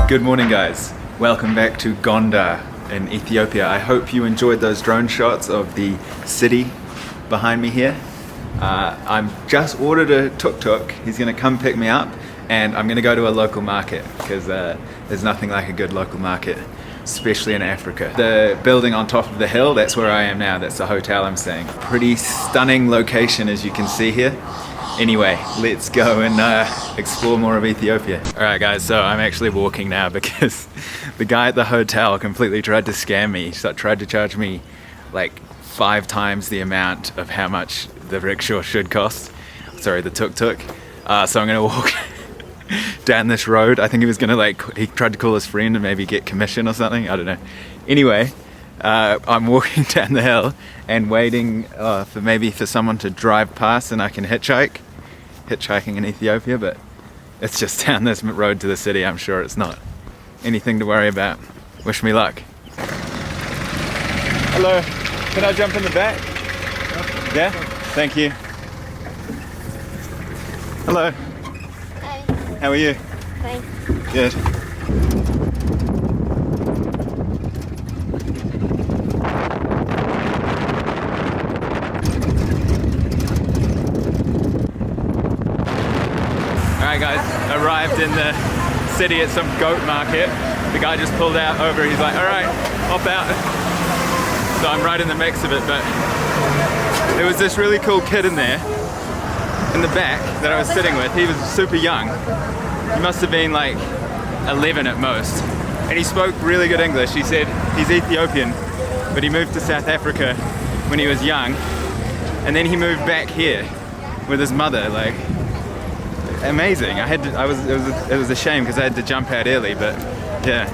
Good morning guys, welcome back to Gondar in Ethiopia. I hope you enjoyed those drone shots of the city behind me here. I'm just ordered a tuk-tuk. He's gonna come pick me up and I'm gonna go to a local market because there's nothing like a good local market, especially in Africa. The building on top of the hill, that's where I am now. That's the hotel I'm staying. Pretty stunning location as you can see here. Anyway, let's go and explore more of Ethiopia. Alright guys, so I'm actually walking now because the guy at the hotel completely tried to scam me. He tried to charge me like 5 times the amount of how much the rickshaw should cost. Sorry, the tuk-tuk. So I'm gonna walk down this road. I think he was gonna he tried to call his friend and maybe get commission or something, I don't know. Anyway, I'm walking down the hill and waiting for someone to drive past and I can hitchhike. Hitchhiking in Ethiopia, but it's just down this road to the city. I'm sure it's not anything to worry about. Wish me luck. Hello, can I jump in the back? Yeah? Thank you. Hello. Hi. How are you? Fine. Good. Alright guys, arrived in the city at some goat market. The guy just pulled out over, he's like, alright, hop out. So I'm right in the mix of it, but there was this really cool kid in there, in the back, that I was sitting with. He was super young. He must have been like 11 at most. And he spoke really good English. He said he's Ethiopian, but he moved to South Africa when he was young. And then he moved back here with his mother, like, amazing. It was a shame because I had to jump out early, but yeah,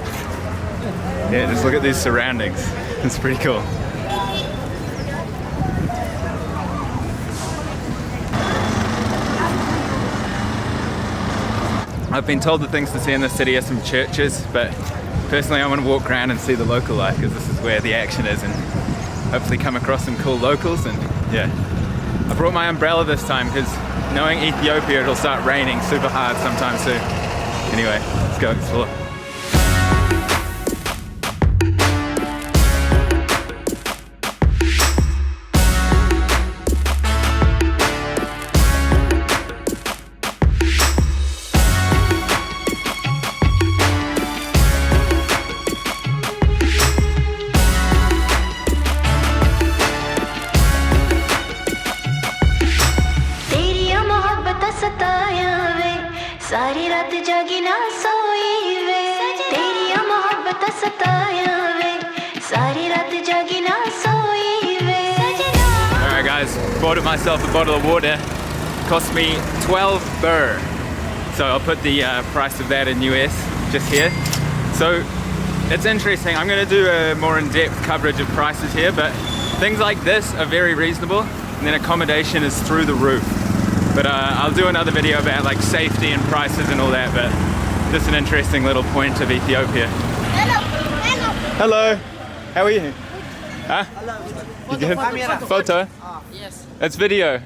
just look at these surroundings. It's pretty cool. I've been told the things to see in the city are some churches, but personally I want to walk around and see the local life because this is where the action is and hopefully come across some cool locals. And yeah, I brought my umbrella this time because knowing Ethiopia, it'll start raining super hard sometime soon. Anyway, let's go explore. सारी रात जागी ना सोई वे तेरी मोहब्बत सताया वे सारी रात जागी ना सोई वे. Alright guys, bought myself a bottle of water. Cost me 12 birr. So I'll put the price of that in US just here. So it's interesting. I'm going to do a more in-depth coverage of prices here, but things like this are very reasonable, and then accommodation is through the roof. But I'll do another video about like safety and prices and all that, but just an interesting little point of Ethiopia. Hello. How are you? Huh? You good? Photo? Yes. It's video.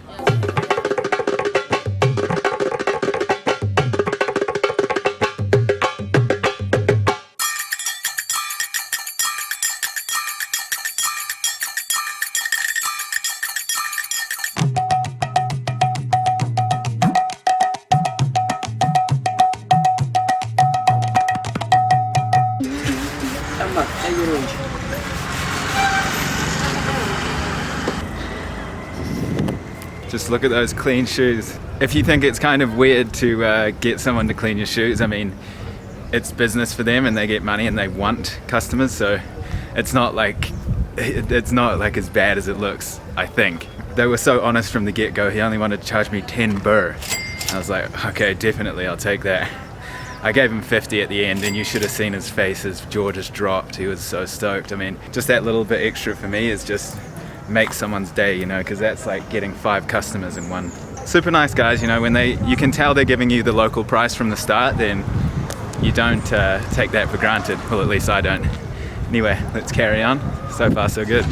Just look at those clean shoes. If you think it's kind of weird to get someone to clean your shoes, I mean, it's business for them and they get money and they want customers, so it's not like as bad as it looks, I think. They were so honest from the get-go. He only wanted to charge me 10 birr. I was like, okay, definitely, I'll take that. I gave him 50 at the end, and you should have seen his face as George just dropped. He was so stoked. I mean, just that little bit extra for me is just makes someone's day, you know, because that's like getting 5 customers in one. Super nice guys, you know, when you can tell they're giving you the local price from the start, then you don't take that for granted. Well, at least I don't. Anyway, let's carry on. So far, so good.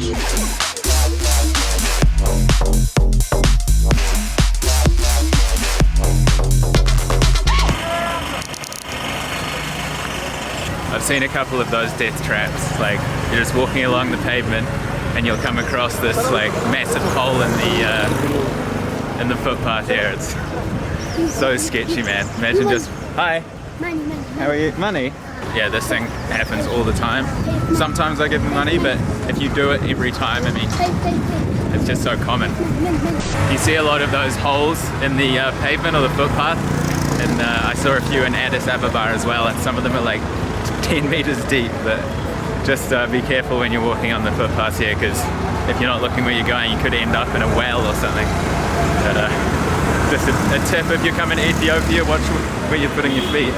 I've seen a couple of those death traps. Like, you're just walking along the pavement and you'll come across this like massive hole in the footpath here. It's so sketchy, man. Imagine just, hi. Money. How are you? Money? Yeah, this thing happens all the time. Sometimes I give them money, but if you do it every time, I mean, it's just so common. You see a lot of those holes in the pavement or the footpath, and I saw a few in Addis Ababa as well, and some of them are like 10 meters deep, but just be careful when you're walking on the footpaths here, because if you're not looking where you're going, you could end up in a well or something. But just a tip if you're coming to Ethiopia, watch where you're putting your feet.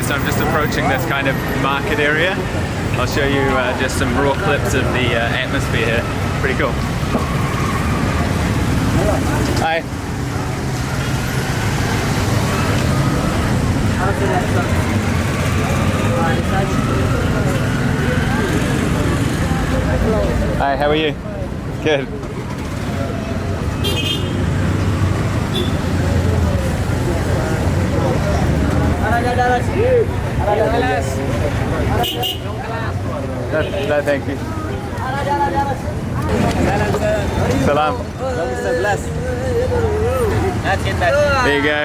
So I'm just approaching this kind of market area. I'll show you just some raw clips of the atmosphere here. Pretty cool. Hi. Hi, how are you? Good. No, thank you. Salam. There you go.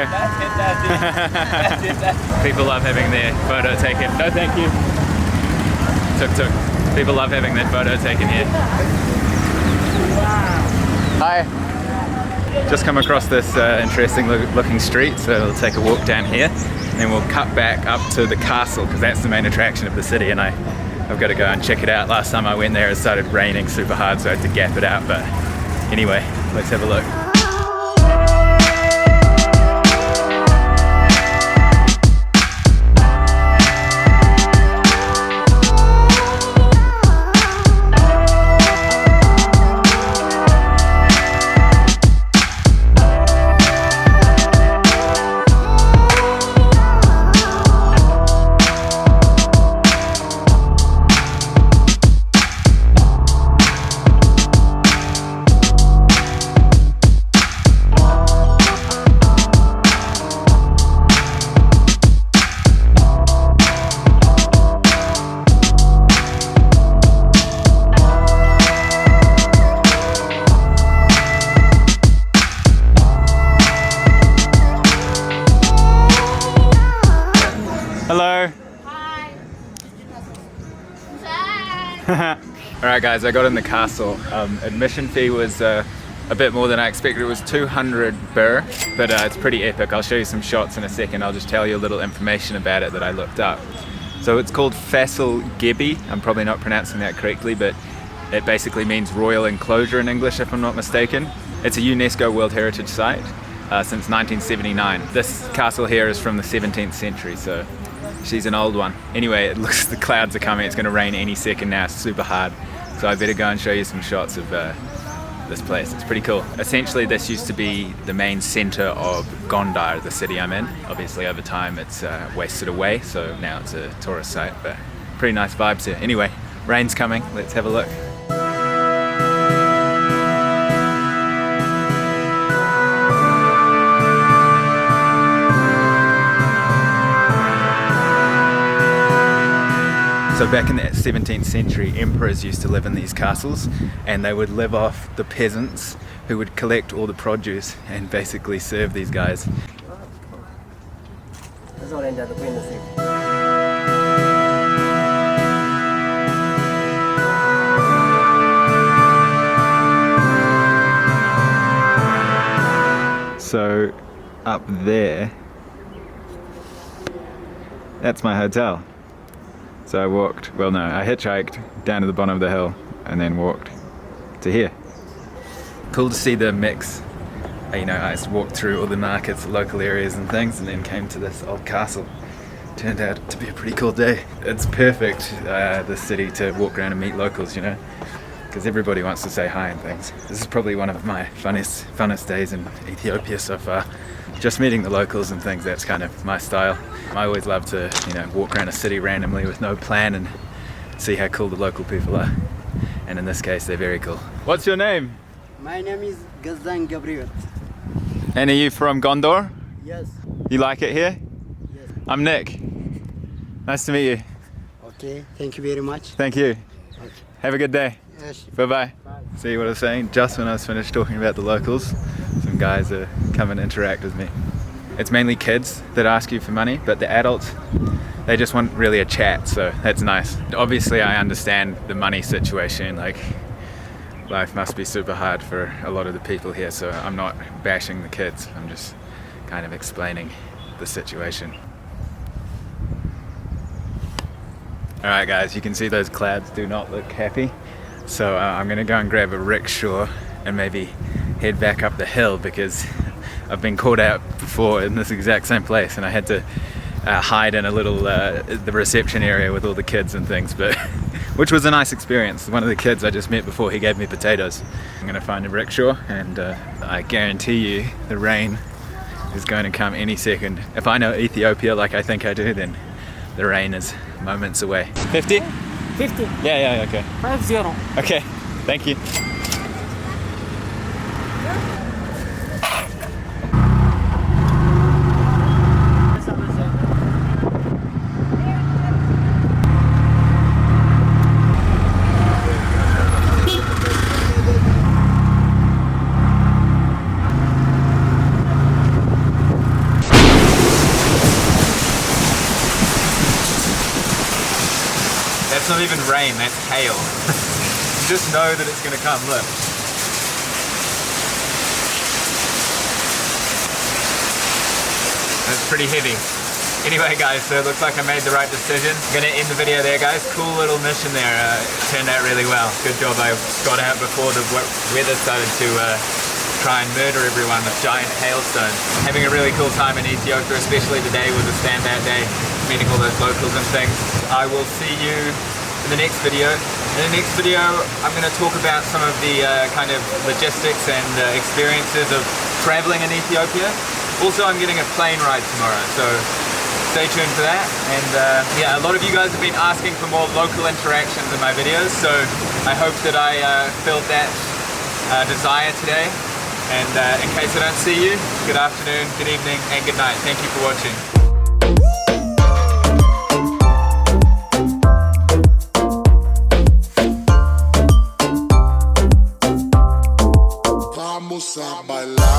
People love having their photo taken. No, thank you. Tuk. People love having their photo taken here. Hi. Just come across this interesting looking street, so we'll take a walk down here. And then we'll cut back up to the castle, because that's the main attraction of the city, and I've got to go and check it out. Last time I went there it started raining super hard, so I had to gap it out, but anyway, let's have a look. Hello. Hi. Alright guys, I got in the castle. Admission fee was a bit more than I expected. It was 200 birr, but it's pretty epic. I'll show you some shots in a second. I'll just tell you a little information about it that I looked up. So it's called Faisal Gibi. I'm probably not pronouncing that correctly, but it basically means royal enclosure in English, if I'm not mistaken. It's a UNESCO World Heritage Site since 1979. This castle here is from the 17th century, so she's an old one. Anyway, it looks the clouds are coming. It's going to rain any second now. It's super hard. So I better go and show you some shots of this place. It's pretty cool. Essentially, this used to be the main center of Gondar, the city I'm in. Obviously, over time, it's wasted away. So now it's a tourist site, but pretty nice vibes here. Anyway, rain's coming. Let's have a look. So back in the 17th century, emperors used to live in these castles, and they would live off the peasants who would collect all the produce and basically serve these guys. እዛው ላይ እንዳለ ቆይ ነው So up there, that's my hotel. So I walked, well no, I hitchhiked down to the bottom of the hill and then walked to here. Cool to see the mix. You know, I just walked through all the markets, local areas and things, and then came to this old castle. Turned out to be a pretty cool day. It's perfect, this city, to walk around and meet locals, you know, because everybody wants to say hi and things. This is probably one of my funnest days in Ethiopia so far. Just meeting the locals and things, that's kind of my style. I always love to, you know, walk around a city randomly with no plan and see how cool the local people are. And in this case, they're very cool. What's your name? My name is Gazan Gabriel. And are you from Gondor? Yes. You like it here? Yes. I'm Nick. Nice to meet you. Okay, thank you very much. Thank you. Okay. Have a good day. Yes. Bye-bye. See what I was saying? Just when I was finished talking about the locals, some guys come and interact with me. It's mainly kids that ask you for money, but the adults, they just want really a chat, so that's nice. Obviously I understand the money situation, like life must be super hard for a lot of the people here, so I'm not bashing the kids, I'm just kind of explaining the situation. Alright guys, you can see those clouds do not look happy, so I'm gonna go and grab a rickshaw and maybe head back up the hill, because I've been caught out before in this exact same place and I had to hide in a little the reception area with all the kids and things, but which was a nice experience. One of the kids I just met before, he gave me potatoes. I'm gonna find a rickshaw and I guarantee you the rain is going to come any second. If I know Ethiopia like I think I do, then the rain is moments away. 50? 50. Yeah, okay. 50. Okay, thank you. That's not even rain, that's hail. You just know that it's gonna come, look. That's pretty heavy. Anyway guys, so it looks like I made the right decision. I'm gonna end the video there guys. Cool little mission there, it turned out really well. Good job I got out before the weather started to try and murder everyone with giant hailstones. Having a really cool time in Ethiopia, especially today was a standout day, meeting all those locals and things. I will see you in the next video. In the next video, I'm going to talk about some of the kind of logistics and experiences of traveling in Ethiopia. Also, I'm getting a plane ride tomorrow, so stay tuned for that. And yeah, a lot of you guys have been asking for more local interactions in my videos, so I hope that I filled that desire today. And in case I don't see you, good afternoon, good evening, and good night. Thank you for watching. Vamos a bailar.